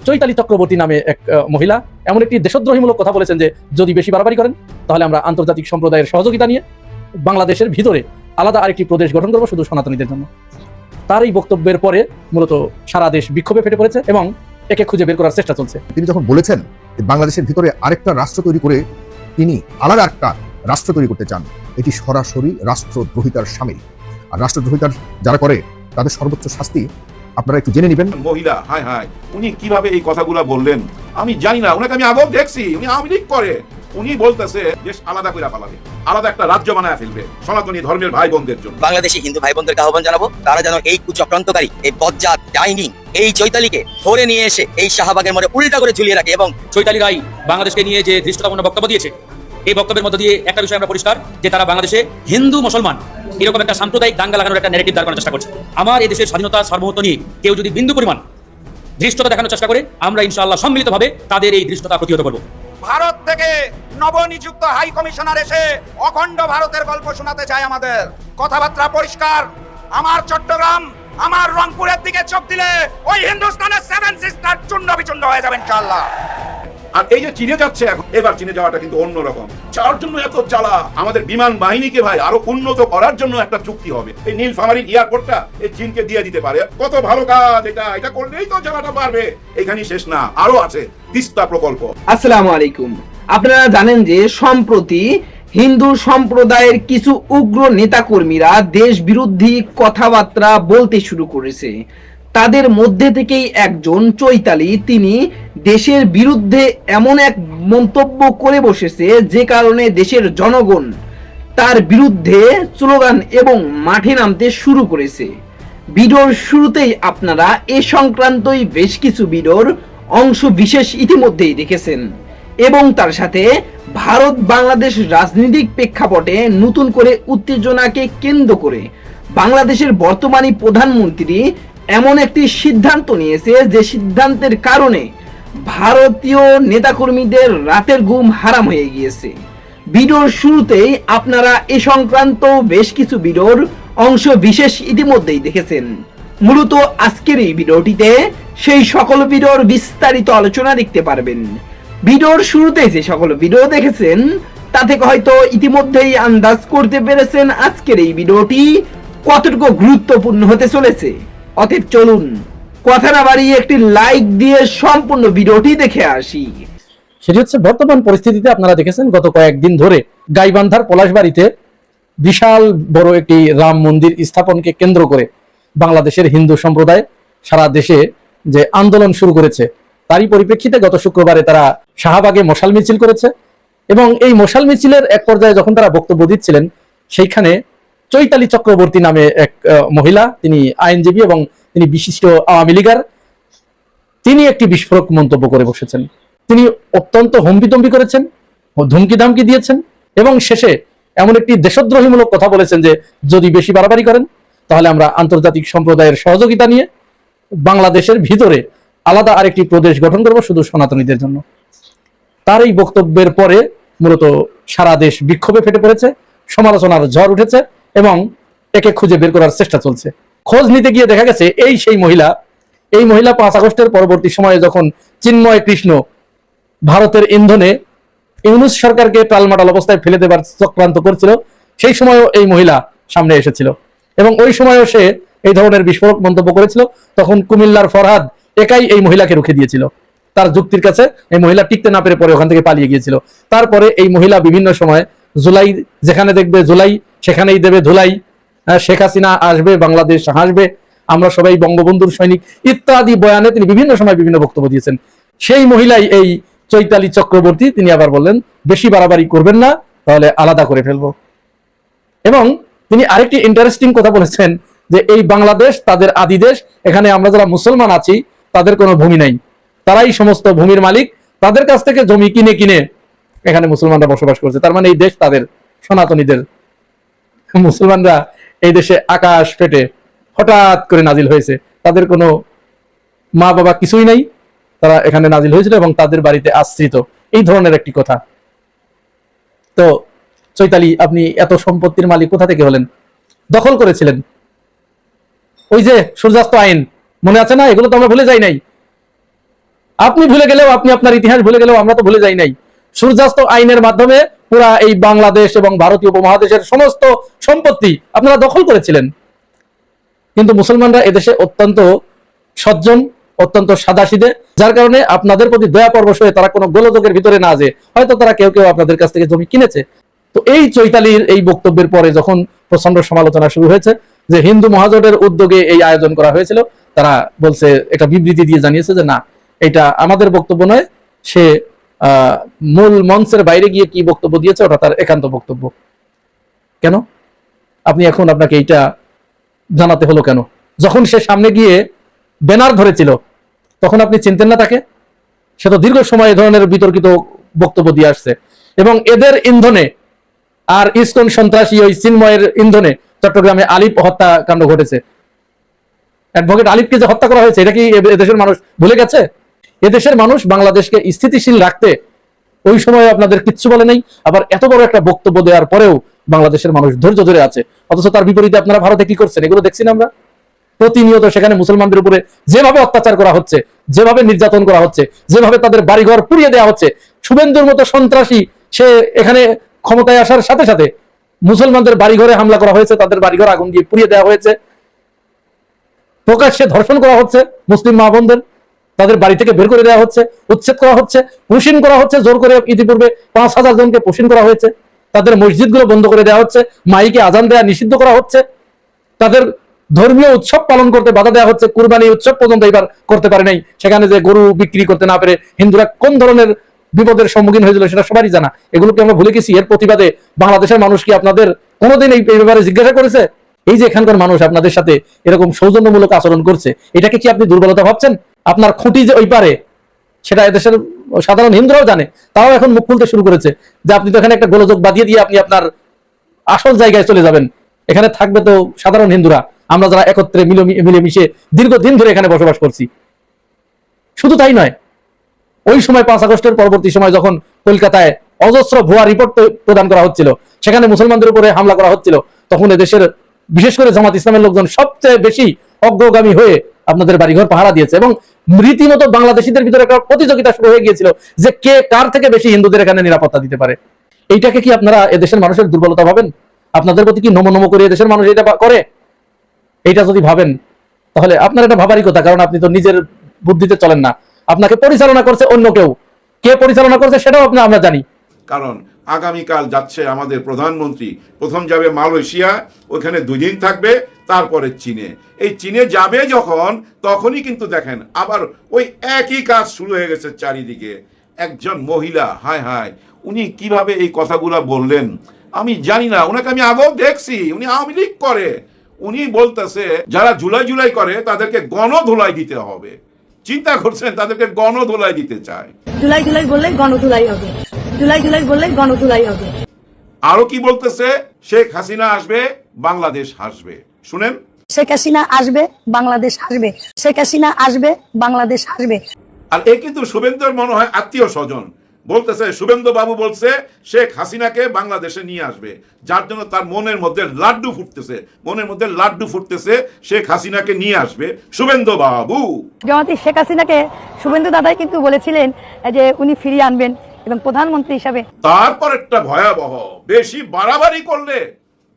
চৈতালি চক্রবর্তী নামে এক মহিলা এমন একটি দেশদ্রোহীমূলক কথা বলেছেন যে যদি বেশি বাড়াবাড়ি করেন তাহলে আমরা আন্তর্জাতিক সম্প্রদায়ের সহযোগিতা নিয়ে বাংলাদেশের ভিতরে আলাদা আরেকটি প্রদেশ গঠন করব শুধু সনাতনীদের জন্য। তার এই বক্তব্যের পরে মূলত সারা দেশ বিক্ষোভে ফেটে পড়েছে এবং একে খুঁজে বের করার চেষ্টা চলছে। তিনি যখন বলেছেন যে বাংলাদেশের ভিতরে আরেকটা রাষ্ট্র তৈরি করে তিনি আলাদা একটা রাষ্ট্র তৈরি করতে চান, এটি সরাসরি রাষ্ট্রদ্রোহিতার শামিল। আর রাষ্ট্রদ্রোহিতার যারা করে তাদের সর্বোচ্চ শাস্তি আপনারা একটু জেনে নেবেন। মহিলা হায় হায়, উনি কিভাবে এই কথাগুলো বললেন আমি জানি না। উনাকে আমি আগেও দেখছি, উনি আওয়ামী লীগ করে। উনি বলতেছে দেশ আলাদা করে পালাবে, আলাদা একটা রাজ্য বানায় ফেলবে সনাতনী ধর্মের ভাই বোনদের জন্য। বাংলাদেশি হিন্দু ভাই বোনদেরকে আহ্বান জানাবো, তারা যেন এই কুচক্রান্তকারী, এই বজ্জাত ডাইনি এই চৈতালিকে ধরে নিয়ে এসে এই শাহবাগের মধ্যে উল্টা করে ঝুলিয়ে রাখে। এবং চৈতালি রায় বাংলাদেশকে নিয়ে যে ধৃষ্টতাপূর্ণ বক্তব্য দিয়েছে, এই বক্তব্যের মধ্যে দিয়ে একটা বিষয় আমরা পরিষ্কার যে তারা বাংলাদেশে হিন্দু মুসলমান এরকম একটা সাম্প্রদায়িক দাঙ্গা লাগানোর একটা ন্যারেটিভ দাঁড় করানোর চেষ্টা করছে। আমার এই দেশের স্বাধীনতা সার্বভৌমত্ব নিয়ে কেউ যদি বিন্দু পরিমাণ ধৃষ্টতা দেখানোর চেষ্টা করে, আমরা ইনশাআল্লাহ সম্মিলিতভাবে তাদের এই ধৃষ্টতা প্রতিহত করব। ভারত থেকে নবনিযুক্ত হাই কমিশনার এসে অখণ্ড ভারতের গল্প শোনাতে চায় আমাদের। কথাবার্তা পরিষ্কার, আমার চট্টগ্রাম, আমার রংপুরের দিকে চোখ দিলে ওই হিন্দুস্তানের সেভেন সিস্টার চূর্ণ বিচূর্ণ হয়ে যাবে ইনশাআল্লাহ। আর এই যে চীনে যাচ্ছে এখন, এবার চীনে যাওয়াটা কিন্তু অন্যরকম। যার জন্য এত জ্বালা, আমাদের বিমান বাহিনীকে ভাই আরো উন্নত করার জন্য একটা চুক্তি হবে। এই নীলফামারী এয়ারপোর্টটা এই চীনকে দিয়ে দিতে পারে, কত ভালো কাজ। এটা করলেই তো জ্বালাটা বাড়বে। এখানেই শেষ না, আরো আছে তিস্তা প্রকল্প। আসসালামু আলাইকুম। আপনারা জানেন যে সম্প্রতি হিন্দু সম্প্রদায়ের কিছু উগ্র নেতাকর্মীরা দেশ বিরোধী কথাবার্তা বলতে শুরু করেছে। তাদের মধ্যে থেকেই একজন চৈতালি, তিনি দেশের বিরুদ্ধে এমন এক মন্তব্য করে বসেছে যে কারণে দেশের জনগণ তার বিরুদ্ধে স্লোগান এবং মাঠে নামতে শুরু করেছে। ভিডিওর শুরুতেই আপনারা এ সংক্রান্তই বেশ কিছু ভিডিওর অংশ বিশেষ ইতিমধ্যেই দেখেছেন এবং তার সাথে ভারত বাংলাদেশ রাজনৈতিক প্রেক্ষাপটে নতুন করে উত্তেজনাকে কেন্দ্র করে বাংলাদেশের বর্তমানী প্রধানমন্ত্রী এমন একটি সিদ্ধান্ত নিয়েছে যে সিদ্ধান্তের কারণে ভারতীয় নেতাকর্মীদের রাতের ঘুম হারাম হয়ে গিয়েছে। ভিডিওর শুরুতেই আপনারা এ সংক্রান্ত বেশ কিছু ভিডিওর অংশ বিশেষ ইতিমধ্যেই দেখেছেন। মূলত আজকের এই ভিডিওটিতে সেই সকল ভিডিওর বিস্তারিত আলোচনা দেখতে পারবেন। ভিডিওর শুরুতে যে সকল ভিডিও দেখেছেন তা থেকে হয়তো ইতিমধ্যেই আন্দাজ করতে পেরেছেন আজকের এই ভিডিওটি কতটুকু গুরুত্বপূর্ণ হতে চলেছে। অতএব চলুন কথা না বাড়িয়ে একটি লাইক দিয়ে সম্পূর্ণ ভিডিওটি দেখে আসি। সেটি হচ্ছে বর্তমান পরিস্থিতিতে আপনারা দেখেছেন গত কয়েকদিন ধরে গাইবান্ধার পলাশবাড়িতে বিশাল বড় একটি রাম মন্দির স্থাপনকে কেন্দ্র করে বাংলাদেশের হিন্দু সম্প্রদায় সারা দেশে যে আন্দোলন শুরু করেছে, তারই পরিপ্রেক্ষিতে গত শুক্রবারে তারা শাহবাগে মশাল মিছিল করেছে এবং এই মশাল মিছিলের এক পর্যায়ে যখন তারা বক্তব্য দিচ্ছিলেন, সেইখানে চৈতালি চক্রবর্তী নামে এক মহিলা, তিনি আইনজীবী এবং তিনি বিশিষ্ট আওয়ামী লীগার, তিনি একটি বিস্ফোরক মন্তব্য করে বসেছেন। তিনি অত্যন্ত হম্বিতম্বি করেছেন, ধমকি ধামকি দিয়েছেন এবং শেষে এমন একটি দেশদ্রোহীমূলক কথা বলেছেন যে যদি বেশি বাড়াবাড়ি করেন তাহলে আমরা আন্তর্জাতিক সম্প্রদায়ের সহযোগিতা নিয়ে বাংলাদেশের ভিতরে আলাদা আরেকটি প্রদেশ গঠন করব শুধু সনাতনীদের জন্য। তার এই বক্তব্যের পরে মূলত সারা দেশ বিক্ষোভে ফেটে পড়েছে, সমালোচনার ঝড় উঠেছে এবং একে খুঁজে বের করার চেষ্টা চলছে। খোঁজ নিতে গিয়ে দেখা গেছে এই মহিলা 5 আগস্টের পরবর্তী সময়ে যখন চিন্ময় কৃষ্ণ ভারতের ইন্ধনে ইউনূস সরকারকে টালমাটাল অবস্থায় ফেলে দেবার চক্রান্ত করছিল, সেই সময়ও এই মহিলা সামনে এসেছিল এবং ওই সময়ও সে এই ধরনের বিস্ফোরক মন্তব্য করেছিল। তখন কুমিল্লার ফরহাদ একাই এই মহিলাকে রুখে দিয়েছিল। তার যুক্তির কাছে এই মহিলা টিকতে না পেরে পরে ওখান থেকে পালিয়ে গিয়েছিল। তারপরে এই মহিলা বিভিন্ন সময় জুলাই, যেখানে দেখবে জুলাই সেখানেই দেবে ধুলাই, শেখ হাসিনা আসবে, বাংলাদেশ হাসবে, আমরা সবাই বঙ্গবন্ধুর সৈনিক ইত্যাদি বয়ানে তিনি বিভিন্ন সময় বিভিন্ন বক্তব্য দিয়েছেন। সেই মহিলাই এই চৈতালি চক্রবর্তী, তিনি আবার বললেন বেশি বাড়াবাড়ি করবেন না তাহলে আলাদা করে ফেলবো। এবং তিনি আরেকটি ইন্টারেস্টিং কথা বলেছেন যে এই বাংলাদেশ তাদের আদি দেশ, এখানে আমরা যারা মুসলমান আছি তাদের কোনো ভূমি নাই, তারাই সমস্ত ভূমির মালিক, তাদের কাছ থেকে জমি কিনে কিনে এখানে মুসলমানরা বসবাস করছে। তার মানে এই দেশ তাদের, সনাতনীদের। মুসলমানরা এই দেশে আকাশ ফেটে হঠাৎ করে নাজিল হয়েছে, তাদের কোনো মা বাবা কিছুই নাই, তারা এখানে নাজিল হয়েছিল এবং তাদের বাড়িতে আশ্রিত, এই ধরনের একটি কথা। তো চৈতালি, আপনি এত সম্পত্তির মালিক কোথা থেকে হলেন? দখল করেছিলেন। ওই যে সূর্যাস্ত আইন মনে আছে না? এগুলো তো আমরা ভুলে যাই নাই। আপনি ভুলে গেলেও, আপনি আপনার ইতিহাস ভুলে গেলেও আমরা তো ভুলে যাই নাই। সূর্যাস্ত আইনের মাধ্যমে পুরা এই বাংলাদেশ এবং ভারতীয় উপমহাদেশের সমস্ত সম্পত্তি আপনারা দখল করেছিলেন। কিন্তু মুসলমানরা এদেশে অত্যন্ত সজ্জন, অত্যন্ত সাদাসিধে, যার কারণে আপনাদের প্রতি দয়া পরবশ হয়ে তারা কোনো গোলযোগের ভিতরে না যে হয়তো তারা কেউ কেউ আপনাদের কাছ থেকে জমি কিনেছে। তো এই চৈতালির এই বক্তব্যের পরে যখন প্রচন্ড সমালোচনা শুরু হয়েছে যে হিন্দু মহাজোটের উদ্যোগে এই আয়োজন করা হয়েছিল, তারা বলছে, একটা বিবৃতি দিয়ে জানিয়েছে যে না, এটা আমাদের বক্তব্য নয়, সে মূল মঞ্চের বাইরে গিয়ে কি বক্তব্য দিয়েছে ওটা তার একান্ত বক্তব্য। কেন আপনি এখন আপনাকে এইটা জানাতে হলো কেন? যখন সে সামনে গিয়ে ব্যানার ধরেছিল তখন আপনি চিনতেন না তাকে? সে তো দীর্ঘ সময় এ ধরনের বিতর্কিত বক্তব্য দিয়ে আসছে এবং এদের ইন্ধনে আর ইসকন সন্ত্রাসী ওই চিন্ময়ের ইন্ধনে চট্টগ্রামে আলিপ হত্যাকাণ্ড ঘটেছে। অ্যাডভোকেট আলিপকে যে হত্যা করা হয়েছে এটা কি এদেশের মানুষ ভুলে গেছে? এদেশের মানুষ বাংলাদেশকে স্থিতিশীল রাখতে ওই সময় আপনাদের কিচ্ছু বলে নাই, আবার এত বড় একটা বক্তব্য দেওয়ার পরেও বাংলাদেশের মানুষ ধৈর্য ধরে আছে। অথচ তার বিপরীতে আপনারা ভারতে কি করছেন এগুলো দেখছি না আমরা। প্রতিনিয়ত সেখানে মুসলমানদের উপরে যেভাবে অত্যাচার করা হচ্ছে, যেভাবে নির্যাতন করা হচ্ছে, যেভাবে তাদের বাড়িঘর পুড়িয়ে দেওয়া হচ্ছে, শুভেন্দুর মতো সন্ত্রাসী সে এখানে ক্ষমতায় আসার সাথে সাথে মুসলমানদের বাড়িঘরে হামলা করা হয়েছে, তাদের বাড়িঘর আগুন দিয়ে পুড়িয়ে দেওয়া হয়েছে, প্রকাশ্যে ধর্ষণ করা হচ্ছে মুসলিম মা বোনদের, তাদের বাড়ি থেকে বের করে দেওয়া হচ্ছে, উচ্ছেদ করা হচ্ছে, পুশিন করা হচ্ছে, জোর করে ইতিপূর্বে 5,000 জনকে পুশিন করা হয়েছে, তাদের মসজিদগুলো বন্ধ করে দেওয়া হচ্ছে, মাইকে আজান দেওয়া নিষিদ্ধ করা হচ্ছে, তাদের ধর্মীয় উৎসব পালন করতে বাধা দেওয়া হচ্ছে। কুরবানি উৎসব পর্যন্ত এবার করতে পারে নাই, সেখানে যে গরু বিক্রি করতে না পেরে হিন্দুরা কোন ধরনের বিপদের সম্মুখীন হয়েছিল সেটা সবারই জানা। এগুলোকে আমরা ভুলে গেছি। এর প্রতিবাদে বাংলাদেশের মানুষ কি আপনাদের কোনোদিন এই ব্যাপারে জিজ্ঞাসা করেছে? এই যে এখানকার মানুষ আপনাদের সাথে এরকম সৌজন্যমূলক আচরণ করছে, এটাকে কি আপনি দুর্বলতা ভাবছেন? আপনার খুঁটি যে ওই পারে সেটা এদেশের সাধারণ হিন্দুরাও জানে, তাও এখন মুখ খুলতে শুরু করেছে যে আপনি তো এখানে একটা গোলযোগ বাঁধিয়ে দিয়ে আপনি আপনার আসল জায়গায় চলে যাবেন। এখানে থাকবে তো সাধারণ হিন্দুরা, আমরা যারা একত্রে মিলেমিশে দীর্ঘদিন ধরে এখানে বসবাস করছি। শুধু তাই নয়, ওই সময় 5 আগস্টের পরবর্তী সময় যখন কলকাতায় অজস্র ভুয়া রিপোর্ট প্রদান করা হচ্ছিল, সেখানে মুসলমানদের উপরে হামলা করা হচ্ছিল, তখন এদেশের বিশেষ করে জামাত ইসলামের লোকজন সবচেয়ে বেশি অগ্রগামী হয়ে আপনাদের বাড়িঘর পাহারা দিয়েছে এবং রীতিমতো বাংলাদেশিদের ভিতরে একটা প্রতিযোগিতা শুরু হয়ে গিয়েছিল যে কে কার থেকে বেশি হিন্দুদের এখানে নিরাপত্তা দিতে পারে। এইটাকে কি আপনারা এদেশের মানুষের দুর্বলতা ভাবেন? আপনাদের প্রতি কি নমো নমো করে এদেশের মানুষ এটা করে? এইটা যদি ভাবেন তাহলে আপনার এটা ভাবারই কথা, কারণ আপনি তো নিজের বুদ্ধিতে চলেন না, আপনাকে পরিচালনা করছে অন্য কেউ। কে পরিচালনা করছে সেটাও আমরা জানি। কারণ আগামীকাল যাচ্ছে আমাদের প্রধানমন্ত্রী, প্রথম যাবে মালয়েশিয়া, ওইখানে 2 দিন থাকবে, তারপরে চীনে। এই চীনে যাবে যখন, তখনই কিন্তু দেখেন আবার ওই একই কাজ শুরু হয়ে গেছে চারিদিকে। একজন মহিলা, হায় হায়, উনি কিভাবে এই কথাগুলা বললেন আমি জানি না। ওনাকে আমি আগেও দেখছি, উনি আওয়ামী লীগ করে। উনি বলতেছে যারা জুলাই করে তাদেরকে গণধোলাই দিতে হবে। চিন্তা করছেন, তাদেরকে গণধোলাই দিতে চায়। জুলাই বললে গণধোলাই হবে, জুলাই বললে গণধোলাই হবে। আরো কি বলতেছে? শেখ হাসিনা আসবে, বাংলাদেশ হাসবে। শুনেন, শেখ হাসিনা আসবে, বাংলাদেশ হাসবে। শেখ হাসিনা আসবে, বাংলাদেশ হাসবে। আর এ কিন্তু শুভেন্দুর মনে হয় আত্মীয় স্বজন। বলতেছে শুভেন্দু বাবু বলছে শেখ হাসিনাকে বাংলাদেশে নিয়ে আসবে, যার জন্য তার মনের মধ্যে লাড্ডু ফুটতেছে, শেখ হাসিনাকে নিয়ে আসবে শুভেন্দু বাবু। জমাতি শেখ হাসিনাকে শুভেন্দু দাদাই কিন্তু বলেছিলেন যে উনি ফিরিয়ে আনবেন এবং প্রধানমন্ত্রী হিসাবে। তারপর একটা ভয়াবহ, বেশি বাড়াবাড়ি করলে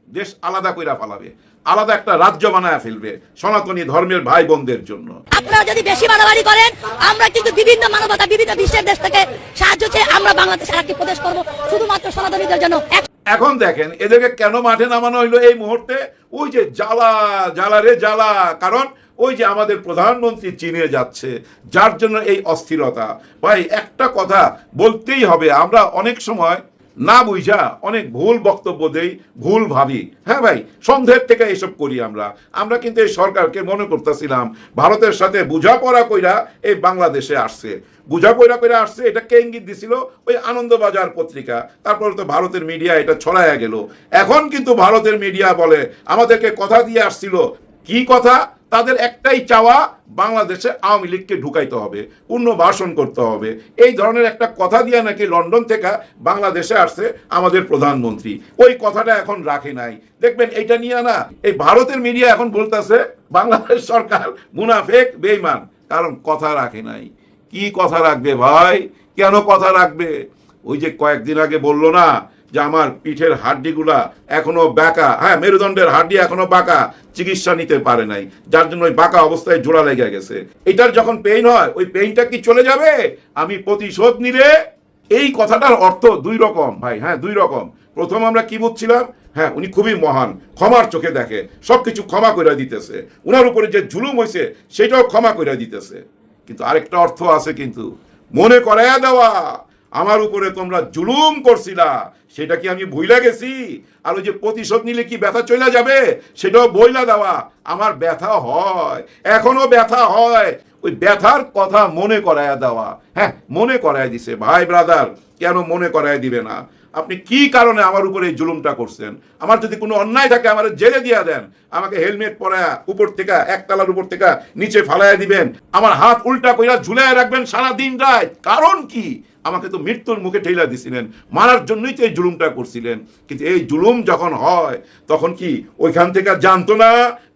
দেশ আলাদা কইরা ফেলাবে, আলাদা একটা রাজ্য বানায় ফেলবে সনাতনী ধর্মের ভাই বোনদের জন্য। আপনারা যদি বেশি বাড়াবাড়ি করেন, আমরা কিন্তু বিভিন্ন মানবতা, বিভিন্ন বিশ্বের দেশ থেকে সাহায্য চেয়ে আমরা বাংলাদেশে আরেকটি প্রদেশ করব শুধুমাত্র সনাতনীদের জন্য। এখন দেখেন এদেরকে কেন মাঠে নামানো হইলো এই মুহূর্তে? ওই যে জ্বালা, কারণ ওই যে আমাদের প্রধানমন্ত্রী চীনে যাচ্ছে, যার জন্য এই অস্থিরতা। ভাই একটা কথা বলতেই হবে, আমরা অনেক সময় না বুঝা অনেক ভুল বক্তব্য দেই, ভুল ভাবি। হ্যাঁ ভাই, সন্দেহের থেকে এসব করি আমরা কিন্তু এই সরকারকে মনে করতেছিলাম ভারতের সাথে বোঝাপড়া কইরা এই বাংলাদেশে আসছে, এটাকে ইঙ্গিত দিছিল ওই আনন্দবাজার পত্রিকা। তারপরে তো ভারতের মিডিয়া এটা ছড়ায়া গেল। এখন কিন্তু ভারতের মিডিয়া বলে আমাদেরকে কথা দিয়ে আসছিল। কি কথা? তাদের একটাই চাওয়া, বাংলাদেশে আওয়ামী লীগকে ঢুকাইতে হবে, পুনর্বাসন করতে হবে। এই ধরনের একটা কথা দিয়ে নাকি লন্ডন থেকে বাংলাদেশে আসছে আমাদের প্রধানমন্ত্রী। ওই কথাটা এখন রাখে নাই। দেখবেন এইটা নিয়ে না এই ভারতের মিডিয়া এখন বলতেছে বাংলাদেশ সরকার মুনাফেক, বেঈমান, কারণ কথা রাখে নাই। কি কথা রাখবে ভাই? কেন কথা রাখবে? ওই যে কয়েকদিন আগে বললো না যে আমার পিঠের হাড্ডিগুলা এখনো বাঁকা, হ্যাঁ মেরুদণ্ডের হাড্ডি এখনো বাঁকা, চিকিৎসা নিতে পারে নাই, যার জন্য ওই বাঁকা অবস্থায় জোড়া লেগে গেছে। এটার যখন পেইন হয়, ওই পেইনটা কি চলে যাবে? আমি প্রতিশোধ নিলে। এই কথাটার অর্থ দুই রকম ভাই, হ্যাঁ দুই রকম। প্রথম আমরা কি বুঝছিলাম, হ্যাঁ উনি খুবই মহান, ক্ষমার চোখে দেখে, সবকিছু ক্ষমা করে দিতেছে, উনার উপরে যে জুলুম হয়েছে সেটাও ক্ষমা করে দিতেছে। কিন্তু আরেকটা অর্থ আছে, কিন্তু মনে করাইয়া দেওয়া আমার উপরে তোমরা জুলুম করছিলা, সেটা কি আমি ভুইলা গেছি? আর ওই যে প্রতিশোধ নিলে কি ব্যথা চলে যাবে, সেটাও বইলা দেওয়া। আমার ব্যথা হয়, এখনো ব্যথা হয়, ওই ব্যথার কথা মনে করাইয়া দেওয়া। হ্যাঁ মনে করাই দিছে ভাই ব্রাদার, কেন মনে করাই দিবে না? আপনি কি কারণে আমার উপরে এই জুলুমটা করছেন? আমার যদি কোনো অন্যায় থাকে আমার জেলে দিয়া দেন, আমাকে হেলমেট পরায়া উপর থেকে, একতলার উপর থেকে নিচে ফালাইয়া দিবেন, আমার হাত উল্টা কইরা ঝুলাইয়া রাখবেন সারা দিন রাত। কারণ কি? আমাকে তো মৃত্যুর মুখে ঠেলা দিছিলেন, মারার জন্যই তো এই জুলুমটা করছিলেন। কিন্তু এই জুলুম যখন হয় তখন কি ওইখান থেকে জানতো না?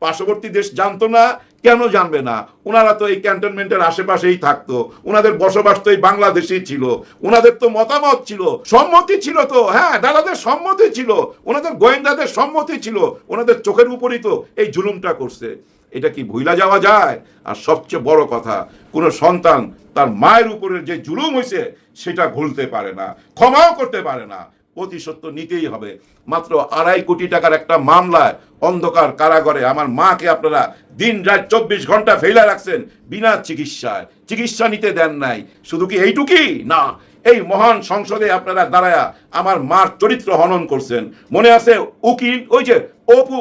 পার্শ্ববর্তী দেশ জানতো না? কেন জানবে না? ওনারা তো এই ক্যান্টনমেন্টের আশেপাশেই থাকতো, ওনাদের বসবাস তো এই বাংলাদেশেই ছিল, ওনাদের তো মতামত ছিল, সম্মতি ছিল তো, হ্যাঁ দাদাদের সম্মতি ছিল, ওনাদের গোয়েন্দাদের সম্মতি ছিল, ওনাদের চোখের উপরই তো এই জুলুমটা করছে। এটা কি ভুইলা যাওয়া যায়? আর সবচেয়ে বড় কথা, কোনো সন্তান তার মায়ের উপরে যে জুলুম হয়েছে সেটা ভুলতে পারে না, ক্ষমাও করতে পারে না। প্রতিশোধ তো নিতেই হবে। মাত্র 2.5 কোটি টাকার একটা মামলায় অন্ধকার কারাগারে আমার মাকে আপনারা দিন রাত 24 ঘন্টা ফেলে রাখছেন বিনা চিকিৎসায়, চিকিৎসা নিতে দেন নাই। শুধু কি এইটুকুই না, এই মহান সংসদে আপনারা দাঁড়ায়া আমার মার চরিত্র হনন করছেন। মনে আছে উকিল, ওই যে অপু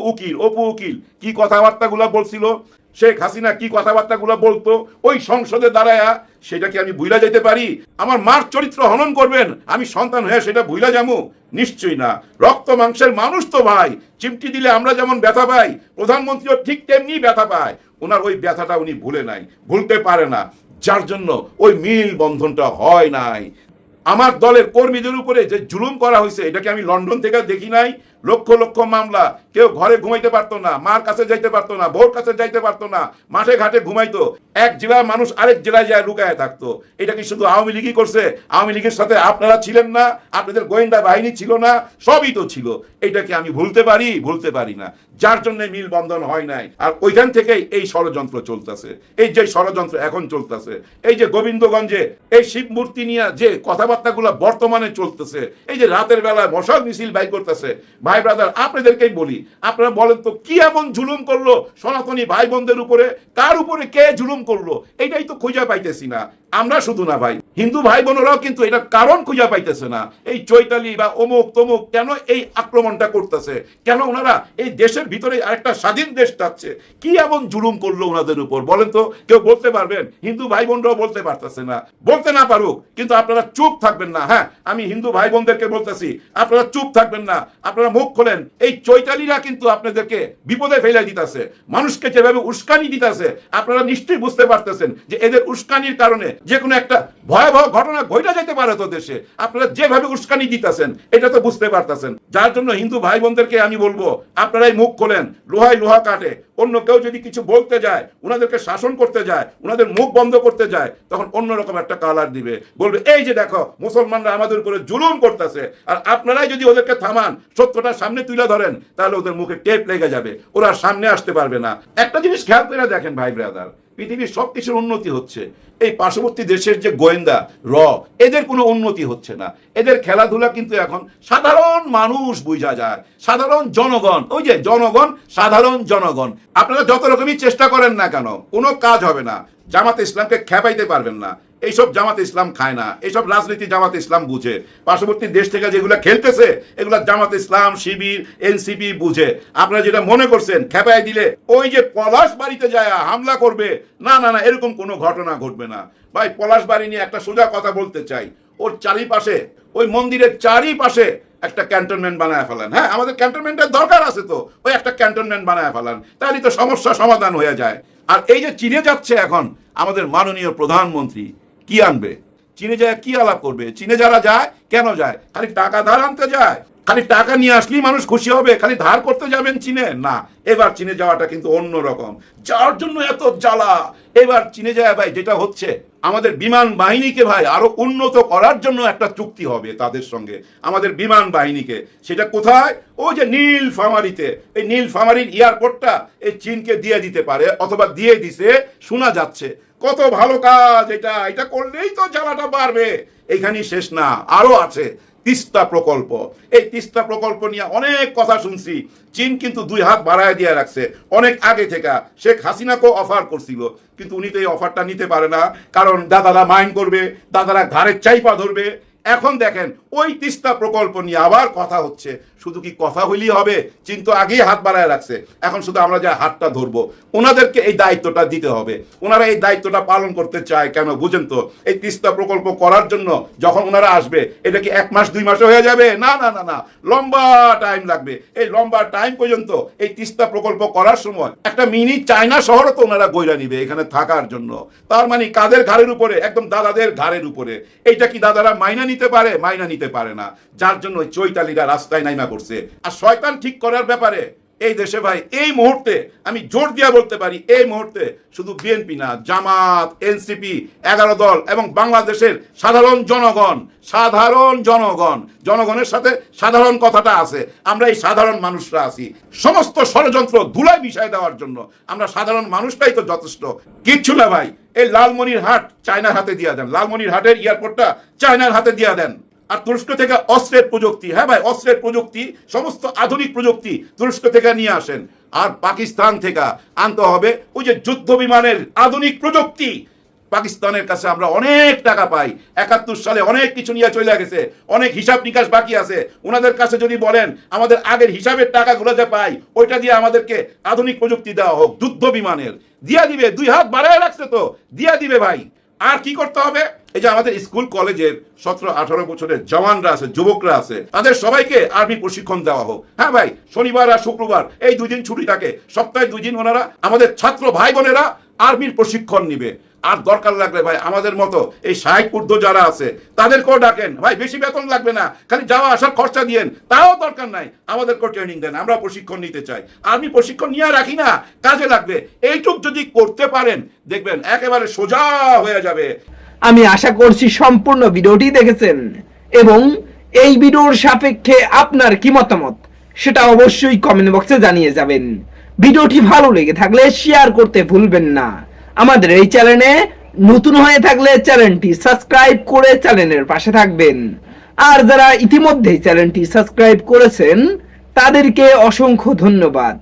উকিল কি কথাবার্তাগুলো বলছিল, শেখ হাসিনা কি কথাবার্তাগুলো বলতো ওই সংসদে দাঁড়ায়া, সেটা কি আমি ভুইলা যেতে পারি? আমার মার চরিত্র হনন করবেন, আমি সন্তান হয়ে সেটা ভুইলা যাবো? নিশ্চয়ই না। রক্ত মাংসের মানুষ তো ভাই, চিমটি দিলে আমরা যেমন ব্যথা পাই, প্রধানমন্ত্রীও ঠিক তেমনি ব্যথা পায়। ওনার ওই ব্যথাটা উনি ভুলে নাই, ভুলতে পারে না, যার জন্য ওই মিল বন্ধনটা হয় নাই। আমার দলের কর্মীদের উপরে যে জুলুম করা হয়েছে, এটাকে আমি লন্ডন থেকে দেখি নাই? লক্ষ লক্ষ মামলা, কেউ ঘরে ঘুমাইতে পারতো না, মার কাছে যাইতে পারতো না, বউর কাছে যাইতে পারতো না, মাঠে ঘাটে ঘুমাইতো, এক জেলার মানুষ আরেক জেলায় যায় লুকায় থাকতো। এটা কি শুধু আওয়ামী লীগই করছে? আওয়ামী লীগের সাথে আপনারা ছিলেন না? আপনাদের গোয়েন্দা বাহিনী ছিল না? সবই তো ছিল। এটাকে আমি ভুলতে পারি? ভুলতে পারি না, যার জন্য মিল বন্ধন হয় নাই। আর ওইখান থেকেই এই ষড়যন্ত্র চলতেছে, এই যে ষড়যন্ত্র এখন চলতেছে, এই যে গোবিন্দগঞ্জে এই শিব মূর্তি নিয়ে যে কথাবার্তাগুলো বর্তমানে চলতেছে, এই যে রাতের বেলায় মশাল মিছিল বাই করতেছে, ভাই ব্রাদার আপনাদেরকেই বলি, আপনারা বলেন তো কি এমন জুলুম করলো সনাতনী ভাই বোনদের উপরে? কার উপরে কে জুলুম করলো? এটাই তো খুঁজে পাইতেছি না। আমরা শুধু না ভাই, হিন্দু ভাই বোনেরাও কিন্তু এটা কারণ খুঁজে পাইতেছে না। এই চৈতালি বা অমুক তমুক কেন এই আক্রমণটা করতেছে? কেন ওনারা এই দেশের ভিতরে আরেকটা স্বাধীন দেশ চাচ্ছে? কি এমন জুলুম করলো ওনাদের উপর বলেন তো? কেউ বলতে পারবেন? হিন্দু ভাই বোনরাও বলতে পারতেছে না। বলতে না পারুক, কিন্তু আপনারা চুপ থাকবেন না। হ্যাঁ আমি হিন্দু ভাই বোনদেরকে বলতেছি, আপনারা চুপ থাকবেন না, আপনারা মুখ খোলেন। এই চৈতালিরা কিন্তু আপনাদেরকে বিপদে ফেলে দিতেছে, মানুষকে যেভাবে উস্কানি দিতেছে, আপনারা নিশ্চয়ই বুঝতে পারতেছেন যে এদের উস্কানির কারণে যে কোনো একটা ভয়াবহ ঘটনা ঘটে যেতে পারে তো দেশে। আপনারা যেভাবে উস্কানি দিতেছেন এটা তো বুঝতে পারতেছেন। যার জন্য হিন্দু ভাই বোনদেরকে আমি বলবো, আপনারাই মুখ খোলেন, লোহায় লোহা কাটে। অন্য কেউ যদি কিছু বলতে যায়, ওনাদেরকে শাসন করতে যায়, ওনাদের মুখ বন্ধ করতে যায়, তখন অন্যরকম একটা কালার দিবে, বলবে এই যে দেখো মুসলমানরা আমাদের উপরে জুলুম করতেছে। আর আপনারাই যদি ওদেরকে থামান, সত্যটা সামনে তুলে ধরেন, তাহলে ওদের মুখে টেপ লেগে যাবে, ওরা সামনে আসতে পারবে না। একটা জিনিস খেয়াল করে দেখেন ভাই ব্রাদার, পৃথিবীর সবকিছুর উন্নতি হচ্ছে, এই পার্শ্ববর্তী দেশের যে গোয়েন্দা এদের কোনো উন্নতি হচ্ছে না। এদের খেলাধুলা কিন্তু এখন সাধারণ মানুষ বুঝা যায়, সাধারণ জনগণ, ওই যে জনগণ, সাধারণ জনগণ। আপনারা যত রকমই চেষ্টা করেন না কেন, কোনো কাজ হবে না। জামাতে ইসলামকে খেপাইতে পারবেন না। এইসব জামাতে ইসলাম খায় না, এইসব রাজনীতি জামাতে ইসলাম বুঝে। পার্শ্ববর্তী দেশ থেকে যেগুলো খেলতেছে এগুলো জামাতে ইসলাম, শিবির, এনসিপি বুঝে। আপনারা যেটা মনে করছেন খেপাই দিলে ওই যে পলাশ বাড়িতে যায় হামলা করবে, না না না, এরকম কোনো ঘটনা ঘটবে না ভাই। পলাশ বাড়ি নিয়ে একটা সোজা কথা বলতে চাই, ওর চারিপাশে, ওই মন্দিরের চারিপাশে একটা ক্যান্টনমেন্ট বানায় ফেলেন। হ্যাঁ আমাদের ক্যান্টনমেন্টের দরকার আছে তো, ওই একটা ক্যান্টনমেন্ট বানায় ফেলেন, তাহলে তো সমস্যা সমাধান হয়ে যায়। আর এই যে চীনে যাচ্ছে এখন আমাদের মাননীয় প্রধানমন্ত্রী, কি আনবে? চীনে যায় কি আলাপ করবে? চীনে যারা যায় কেন যায়? খালি টাকা ধার আনতে যায়? খালি টাকা নিয়ে আসলেই মানুষ খুশি হবে, খালি ধার করতে যাবেন চীনে? না, এবার চীনে যাওয়াটা কিন্তু অন্য রকম। যার জন্য এত জ্বালা, এবার চীনে যায় ভাই যেটা হচ্ছে, আমাদের বিমান বাহিনীকে ভাই আরো উন্নত করার জন্য একটা চুক্তি হবে তাদের সঙ্গে, আমাদের বিমান বাহিনীকে। সেটা কোথায়? ওই যে নীলফামারীতে, এই নীলফামারীর এয়ারপোর্টটা এই চীনকে দিয়ে দিতে পারে, অথবা দিয়ে দিছে শোনা যাচ্ছে। কত ভালো কাজ এটা, এটা করলেই তো জ্বালাটা বাড়বে। এখানেই শেষ না, আরো আছে তিস্তা প্রকল্প। এই তিস্তা প্রকল্প নিয়ে অনেক কথা শুনছি। চীন কিন্তু 2 হাত বাড়ায় দিয়ে রাখছে অনেক আগে থেকে। শেখ হাসিনাকেও অফার করছিল, কিন্তু উনি তো এই অফারটা নিতে পারে না, কারণ দাদারা মাইন্ড করবে, দাদারা ঘাড়ের চাইপা ধরবে। এখন দেখেন ওই তিস্তা প্রকল্প নিয়ে আবার কথা হচ্ছে। শুধু কি কথা হইলেই হবে? চীন তো আগেই হাত বাড়ায় রাখছে, এখন শুধু আমরা যা হাতটা ধরবো। ওনাদেরকে এই দায়িত্বটা দিতে হবে। ওনারা এই দায়িত্বটা পালন করতে চায় কেন বুঝেন তো? এই তিস্তা প্রকল্প করার জন্য যখন ওনারা আসবে, এটা কি 1 মাস 2 মাসে হয়ে যাবে? না না না না, লম্বা টাইম লাগবে। এই লম্বা টাইম পর্যন্ত এই তিস্তা প্রকল্প করার সময় একটা মিনি চায়না শহরও তো ওনারা গইরা নিবে এখানে থাকার জন্য। তার মানে কাদের ঘাড়ের উপরে? একদম দাদাদের ঘাড়ের উপরে। এইটা কি দাদারা মাইনা নিতে পারে? মাইনা নিতে পারে না। যার জন্য চৈতালিরা রাস্তায় নাইমা করছে। আর শয়তান ঠিক করার ব্যাপারে এই দেশে ভাই এই মুহূর্তে আমি জোর দিয়া বলতে পারি, এই মুহূর্তে শুধু বিএনপি না, জামাত, এনসিপি, 11 দল এবং বাংলাদেশের সাধারণ জনগণ, জনগণের সাথে সাধারণ কথাটা আছে। আমরা এই সাধারণ মানুষরা আছি। সমস্ত ষড়যন্ত্র ধুলায় মিশাই দেওয়ার জন্য আমরা সাধারণ মানুষটাই তো যথেষ্ট। কিচ্ছু না ভাই, এই লালমনিরহাট চায়নার হাতে দিয়ে দেন, লালমনিরহাটের এয়ারপোর্টটা চায়নার হাতে দিয়ে দেন। আর তুরস্ক থেকে অস্ত্রের প্রযুক্তি, হ্যাঁ ভাই, অস্ত্রের প্রযুক্তি, সমস্ত আধুনিক প্রযুক্তি তুরস্ক থেকে নিয়ে আসেন। আর পাকিস্তান থেকে আনতে হবে ওই যে যুদ্ধ বিমানের আধুনিক প্রযুক্তি। পাকিস্তানের কাছে আমরা অনেক টাকা পাই, 71 সালে অনেক কিছু নিয়ে চলে গেছে, অনেক হিসাব নিকাশ বাকি আছে। ওনাদের কাছে যদি বলেন আমাদের আগের হিসাবের টাকাগুলো যে পাই, ওইটা দিয়ে আমাদেরকে আধুনিক প্রযুক্তি দেওয়া হোক, যুদ্ধ বিমানের দিয়া দিবে। 2 হাত বাড়ায় রাখছে তো, দিয়া দিবে ভাই। আর কি করতে হবে? এই যে আমাদের স্কুল কলেজের 17-18 বছরের জওয়ানরা আছে, যুবকরা আছে, তাদের সবাইকে আর্মি প্রশিক্ষণ দেওয়া হোক। হ্যাঁ ভাই, শনিবার আর শুক্রবার এই 2 দিন ছুটি থাকে, সপ্তাহে 2 দিন ওনারা আমাদের ছাত্র ভাই বোনেরা আর্মির প্রশিক্ষণ নিবে। আর দরকার লাগলে ভাই আমাদের মতো এই 60 ঊর্ধ্ব যারা আছে তাদেরকেও ডাকেন ভাই, বেশি বেতন লাগবে না, খালি যাওয়া আসার খরচা দিয়েন, তাও দরকার নাই, আমাদেরকেও ট্রেনিং দেন, আমরা প্রশিক্ষণ নিতে চাই। আর্মি প্রশিক্ষণ নিয়ে রাখি না, কাজে লাগবে। এইটুক যদি করতে পারেন দেখবেন একেবারে সোজা হয়ে যাবে। আমি আশা করছি সম্পূর্ণ ভিডিওটি দেখেছেন এবং এই ভিডিওর সাপেক্ষে আপনার কি মতামত সেটা অবশ্যই কমেন্ট বক্সে জানিয়ে যাবেন। ভিডিওটি ভালো লেগে থাকলে শেয়ার করতে ভুলবেন না। আমাদের এই চ্যানেলে নতুন হয়ে থাকলে চ্যানেলটি সাবস্ক্রাইব করে চ্যানেলের পাশে থাকবেন। আর যারা ইতিমধ্যেই চ্যানেলটি সাবস্ক্রাইব করেছেন তাদেরকে অসংখ্য ধন্যবাদ।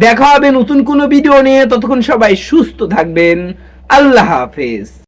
দেখা হবে নতুন কোনো ভিডিও নিয়ে, ততক্ষণ সবাই সুস্থ থাকবেন। আল্লাহ হাফেজ।